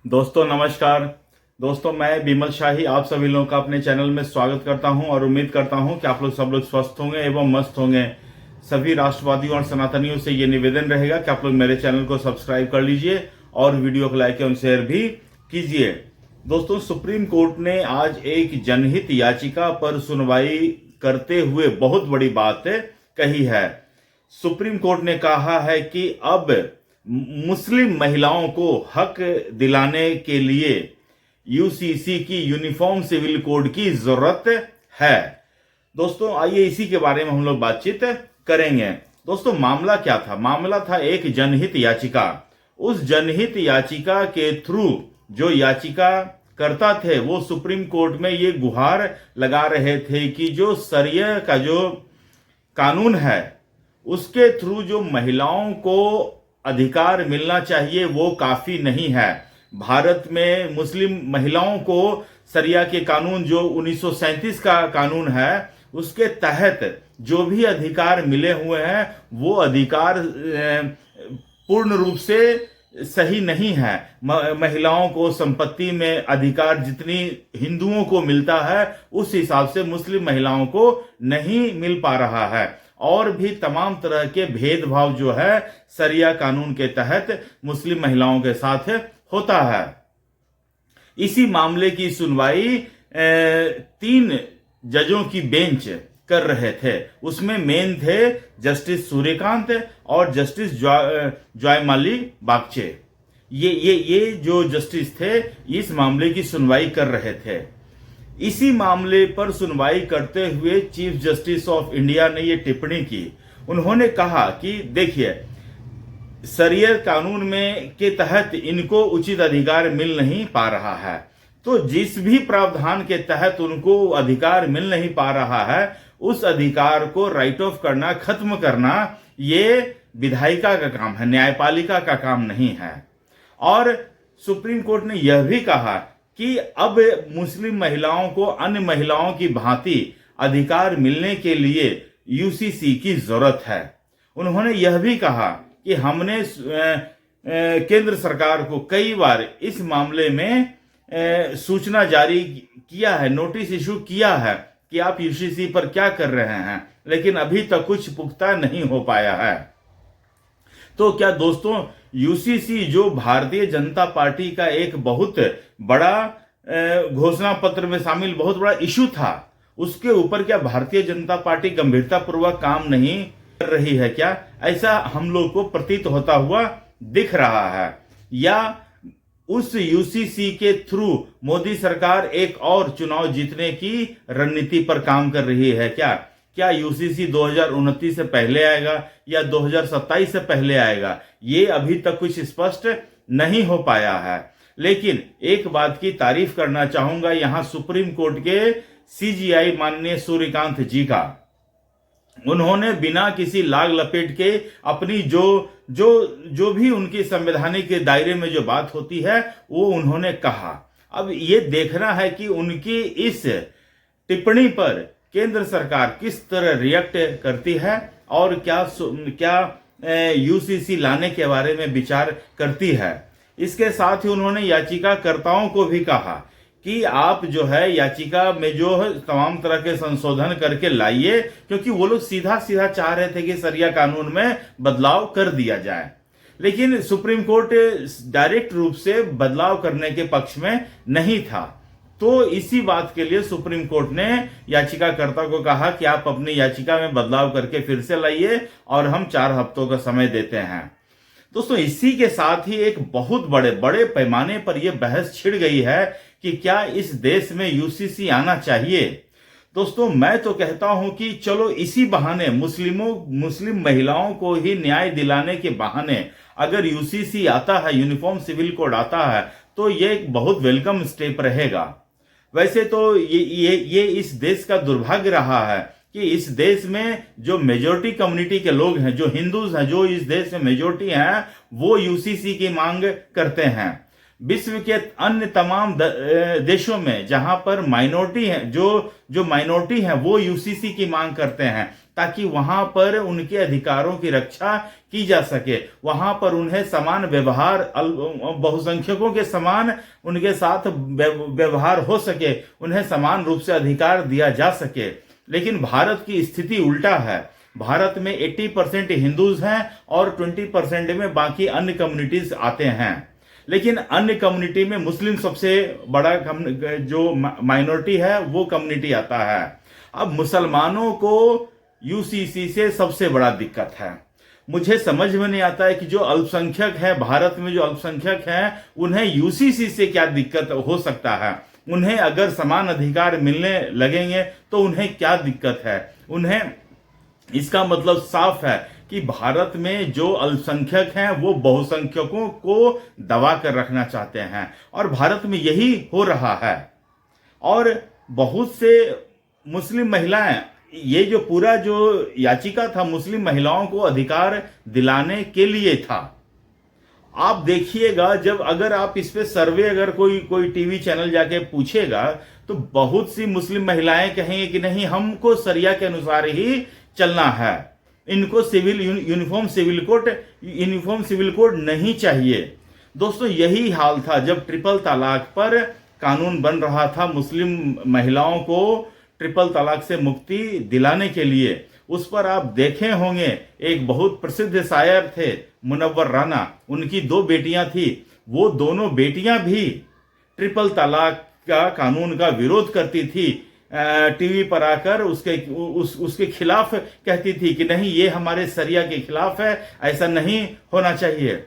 दोस्तों नमस्कार। दोस्तों मैं बिमल शाही आप सभी लोगों का अपने चैनल में स्वागत करता हूं और उम्मीद करता हूं कि आप लोग सब लोग स्वस्थ होंगे एवं मस्त होंगे। सभी राष्ट्रवादियों और सनातनियों से ये निवेदन रहेगा कि आप लोग मेरे चैनल को सब्सक्राइब कर लीजिए और वीडियो को लाइक एवं शेयर भी कीजिए। दोस्तों सुप्रीम कोर्ट ने आज एक जनहित याचिका पर सुनवाई करते हुए बहुत बड़ी बात कही है। सुप्रीम कोर्ट ने कहा है कि अब मुस्लिम महिलाओं को हक दिलाने के लिए यूसीसी की यूनिफॉर्म सिविल कोड की जरूरत है। दोस्तों आइए इसी के बारे में हम लोग बातचीत करेंगे। दोस्तों मामला क्या था? मामला था एक जनहित याचिका। उस जनहित याचिका के थ्रू जो याचिका करता थे वो सुप्रीम कोर्ट में ये गुहार लगा रहे थे कि जो शरिया का जो कानून है उसके थ्रू जो महिलाओं को अधिकार मिलना चाहिए वो काफी नहीं है। भारत में मुस्लिम महिलाओं को शरिया के कानून जो 1937 का कानून है उसके तहत जो भी अधिकार मिले हुए हैं वो अधिकार पूर्ण रूप से सही नहीं है। महिलाओं को संपत्ति में अधिकार जितनी हिंदुओं को मिलता है उस हिसाब से मुस्लिम महिलाओं को नहीं मिल पा रहा है और भी तमाम तरह के भेदभाव जो है शरिया कानून के तहत मुस्लिम महिलाओं के साथ होता है। इसी मामले की सुनवाई 3 जजों की बेंच कर रहे थे। उसमें मेन थे जस्टिस सूर्यकांत और जस्टिस जयमाली बागचे। ये जो जस्टिस थे इस मामले की सुनवाई कर रहे थे। इसी मामले पर सुनवाई करते हुए चीफ जस्टिस ऑफ इंडिया ने ये टिप्पणी की। उन्होंने कहा कि देखिए शरिया कानून में के तहत इनको उचित अधिकार मिल नहीं पा रहा है, तो जिस भी प्रावधान के तहत उनको अधिकार मिल नहीं पा रहा है उस अधिकार को राइट ऑफ करना, खत्म करना ये विधायिका का काम है, न्यायपालिका का काम नहीं है। और सुप्रीम कोर्ट ने यह भी कहा कि अब मुस्लिम महिलाओं को अन्य महिलाओं की भांति अधिकार मिलने के लिए यूसीसी की जरूरत है। उन्होंने यह भी कहा कि हमने केंद्र सरकार को कई बार इस मामले में सूचना जारी किया है, नोटिस इशू किया है कि आप यूसीसी पर क्या कर रहे हैं, लेकिन अभी तक कुछ पुख्ता नहीं हो पाया है। तो क्या दोस्तों यूसीसी जो भारतीय जनता पार्टी का एक बहुत बड़ा घोषणा पत्र में शामिल बहुत बड़ा इशू था, उसके ऊपर क्या भारतीय जनता पार्टी गंभीरता पूर्वक काम नहीं कर रही है? क्या ऐसा हम लोग को प्रतीत होता हुआ दिख रहा है? या उस यूसीसी के थ्रू मोदी सरकार एक और चुनाव जीतने की रणनीति पर काम कर रही है? क्या यूसीसी 2029 से पहले आएगा या 2027 से पहले आएगा? ये अभी तक कुछ स्पष्ट नहीं हो पाया है। लेकिन एक बात की तारीफ करना चाहूंगा यहां सुप्रीम कोर्ट के सीजीआई माननीय सूर्यकांत जी का। उन्होंने बिना किसी लाग लपेट के अपनी जो भी उनकी संवैधानिक दायरे में जो बात होती है वो उन्होंने कहा। अब ये देखना है कि उनकी इस टिप्पणी पर केंद्र सरकार किस तरह रिएक्ट करती है और क्या यूसीसी लाने के बारे में विचार करती है। इसके साथ ही उन्होंने याचिकाकर्ताओं को भी कहा कि आप जो है याचिका में जो है तमाम तरह के संशोधन करके लाइए, क्योंकि वो लोग सीधा सीधा चाह रहे थे कि शरिया कानून में बदलाव कर दिया जाए, लेकिन सुप्रीम कोर्ट डायरेक्ट रूप से बदलाव करने के पक्ष में नहीं था। तो इसी बात के लिए सुप्रीम कोर्ट ने याचिकाकर्ता को कहा कि आप अपनी याचिका में बदलाव करके फिर से लाइए और हम 4 हफ्तों का समय देते हैं। दोस्तों इसी के साथ ही एक बहुत बड़े पैमाने पर यह बहस छिड़ गई है कि क्या इस देश में यूसीसी आना चाहिए। दोस्तों मैं तो कहता हूं कि चलो इसी बहाने मुस्लिम महिलाओं को ही न्याय दिलाने के बहाने अगर यूसीसी आता है, यूनिफॉर्म सिविल कोड आता है, तो ये एक बहुत वेलकम स्टेप रहेगा। वैसे तो ये इस देश का दुर्भाग्य रहा है कि इस देश में जो मेजोरिटी कम्युनिटी के लोग हैं, जो हिंदूज हैं, जो इस देश में मेजोरिटी हैं, वो यूसीसी की मांग करते हैं। विश्व के अन्य तमाम देशों में जहां पर माइनॉरिटी है, जो माइनॉरिटी है वो यूसीसी की मांग करते हैं ताकि वहां पर उनके अधिकारों की रक्षा की जा सके, वहां पर उन्हें समान व्यवहार, बहुसंख्यकों के समान उनके साथ व्यवहार हो सके, उन्हें समान रूप से अधिकार दिया जा सके। लेकिन भारत की स्थिति उल्टा है। भारत में 80% हिंदूज हैं और 20% में बाकी अन्य कम्युनिटीज आते हैं। लेकिन अन्य कम्युनिटी में मुस्लिम सबसे बड़ा जो माइनॉरिटी है वो कम्युनिटी आता है। अब मुसलमानों को यूसीसी से सबसे बड़ा दिक्कत है। मुझे समझ में नहीं आता है कि जो अल्पसंख्यक है भारत में, जो अल्पसंख्यक हैं, उन्हें यूसीसी से क्या दिक्कत हो सकता है। उन्हें अगर समान अधिकार मिलने लगेंगे तो उन्हें क्या दिक्कत है। उन्हें इसका मतलब साफ है कि भारत में जो अल्पसंख्यक हैं वो बहुसंख्यकों को दबा कर रखना चाहते हैं और भारत में यही हो रहा है। और बहुत से मुस्लिम महिलाएं, ये जो पूरा जो याचिका था मुस्लिम महिलाओं को अधिकार दिलाने के लिए था। आप देखिएगा, जब अगर आप इस पे सर्वे अगर कोई टीवी चैनल जाके पूछेगा तो बहुत सी मुस्लिम महिलाएं कहेंगे कि नहीं, हमको शरिया के अनुसार ही चलना है, इनको यूनिफॉर्म सिविल कोड नहीं चाहिए। दोस्तों यही हाल था जब ट्रिपल तलाक पर कानून बन रहा था। मुस्लिम महिलाओं को ट्रिपल तलाक से मुक्ति दिलाने के लिए उस पर आप देखे होंगे, एक बहुत प्रसिद्ध शायर थे मुनव्वर राना, उनकी 2 बेटियां थी। वो दोनों बेटियां भी ट्रिपल तलाक का कानून का विरोध करती थी। टीवी पर आकर उसके खिलाफ कहती थी कि नहीं, ये हमारे शरिया के खिलाफ है, ऐसा नहीं होना चाहिए।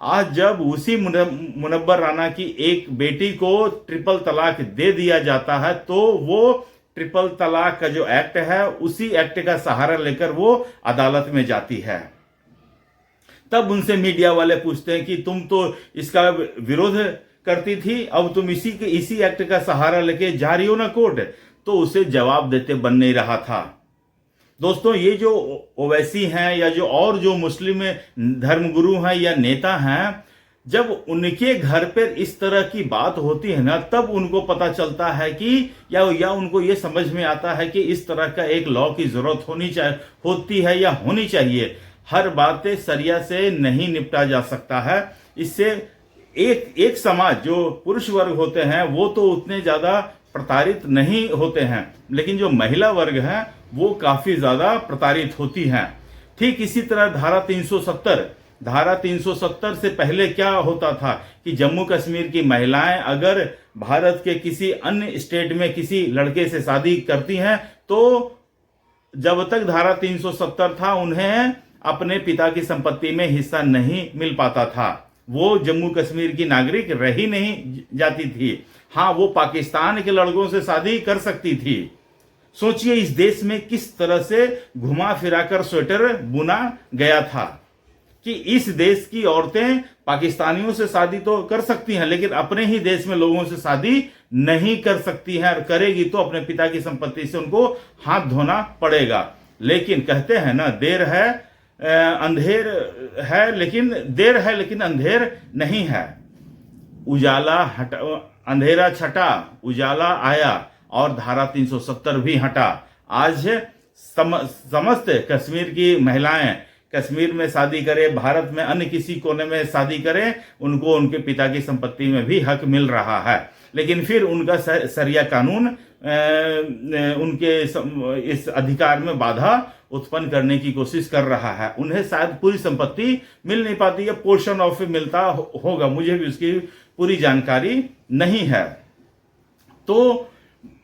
आज जब उसी मुनव्वर राना की एक बेटी को ट्रिपल तलाक दे दिया जाता है तो वो ट्रिपल तलाक का जो एक्ट है उसी एक्ट का सहारा लेकर वो अदालत में जाती है। तब उनसे मीडिया वाले पूछते हैं कि तुम तो इसका विरोध करती थी, अब तुम इसी एक्ट का सहारा लेके जा रही हो ना कोर्ट। तो उसे जवाब देते बन नहीं रहा था। दोस्तों ये जो ओवैसी हैं या जो और जो मुस्लिम धर्मगुरु हैं या नेता हैं, जब उनके घर पर इस तरह की बात होती है ना, तब उनको पता चलता है कि या उनको ये समझ में आता है कि इस तरह का एक लॉ की जरूरत होती है या होनी चाहिए। हर बातें शरिया से नहीं निपटा जा सकता है। इससे एक समाज, जो पुरुष वर्ग होते हैं वो तो उतने ज्यादा प्रताड़ित नहीं होते हैं, लेकिन जो महिला वर्ग है वो काफी ज्यादा प्रताड़ित होती हैं। ठीक इसी तरह धारा 370 से पहले क्या होता था कि जम्मू कश्मीर की महिलाएं अगर भारत के किसी अन्य स्टेट में किसी लड़के से शादी करती हैं तो जब तक धारा 370 था उन्हें अपने पिता की संपत्ति में हिस्सा नहीं मिल पाता था। वो जम्मू कश्मीर की नागरिक रही नहीं जाती थी। हाँ, वो पाकिस्तान के लड़कों से शादी कर सकती थी। सोचिए इस देश में किस तरह से घुमा फिराकर स्वेटर बुना गया था कि इस देश की औरतें पाकिस्तानियों से शादी तो कर सकती हैं लेकिन अपने ही देश में लोगों से शादी नहीं कर सकती हैं, और करेगी तो अपने पिता की संपत्ति से उनको हाथ धोना पड़ेगा। लेकिन कहते हैं ना, देर है लेकिन अंधेर नहीं है। अंधेरा छटा, उजाला आया और धारा 370 भी हटा। आज समस्त कश्मीर की महिलाएं कश्मीर में शादी करें, भारत में अन्य किसी कोने में शादी करें, उनको उनके पिता की संपत्ति में भी हक मिल रहा है। लेकिन फिर उनका शरिया कानून उनके इस अधिकार में बाधा उत्पन्न करने की कोशिश कर रहा है। उन्हें शायद पूरी संपत्ति मिल नहीं पाती है, पोर्शन ऑफ मिलता होगा, मुझे भी उसकी पूरी जानकारी नहीं है। तो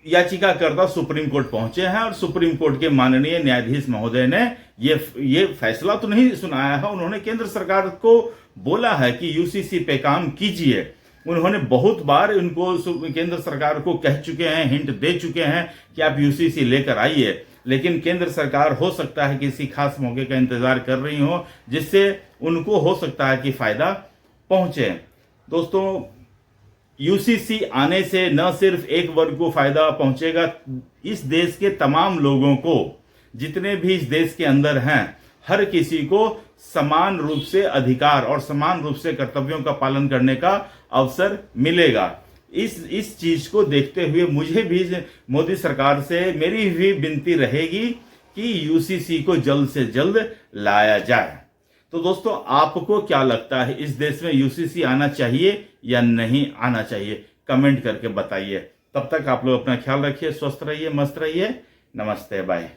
याचिकाकर्ता सुप्रीम कोर्ट पहुंचे हैं और सुप्रीम कोर्ट के माननीय न्यायाधीश महोदय ने ये फैसला तो नहीं सुनाया है, उन्होंने केंद्र सरकार को बोला है कि यूसीसी पे काम कीजिए। उन्होंने बहुत बार इनको केंद्र सरकार को कह चुके हैं, हिंट दे चुके हैं कि आप यूसीसी लेकर आइए, लेकिन केंद्र सरकार हो सकता है किसी खास मौके का इंतजार कर रही हो जिससे उनको हो सकता है कि फायदा पहुंचे। दोस्तों, यूसीसी आने से न सिर्फ एक वर्ग को फायदा पहुंचेगा, इस देश के तमाम लोगों को, जितने भी इस देश के अंदर हैं, हर किसी को समान रूप से अधिकार और समान रूप से कर्तव्यों का पालन करने का अवसर मिलेगा। इस चीज को देखते हुए मुझे भी मोदी सरकार से मेरी भी विनती रहेगी कि यूसीसी को जल्द से जल्द लाया जाए। तो दोस्तों, आपको क्या लगता है, इस देश में यूसीसी आना चाहिए या नहीं आना चाहिए? कमेंट करके बताइए। तब तक आप लोग अपना ख्याल रखिए, स्वस्थ रहिए, मस्त रहिए। नमस्ते, बाय।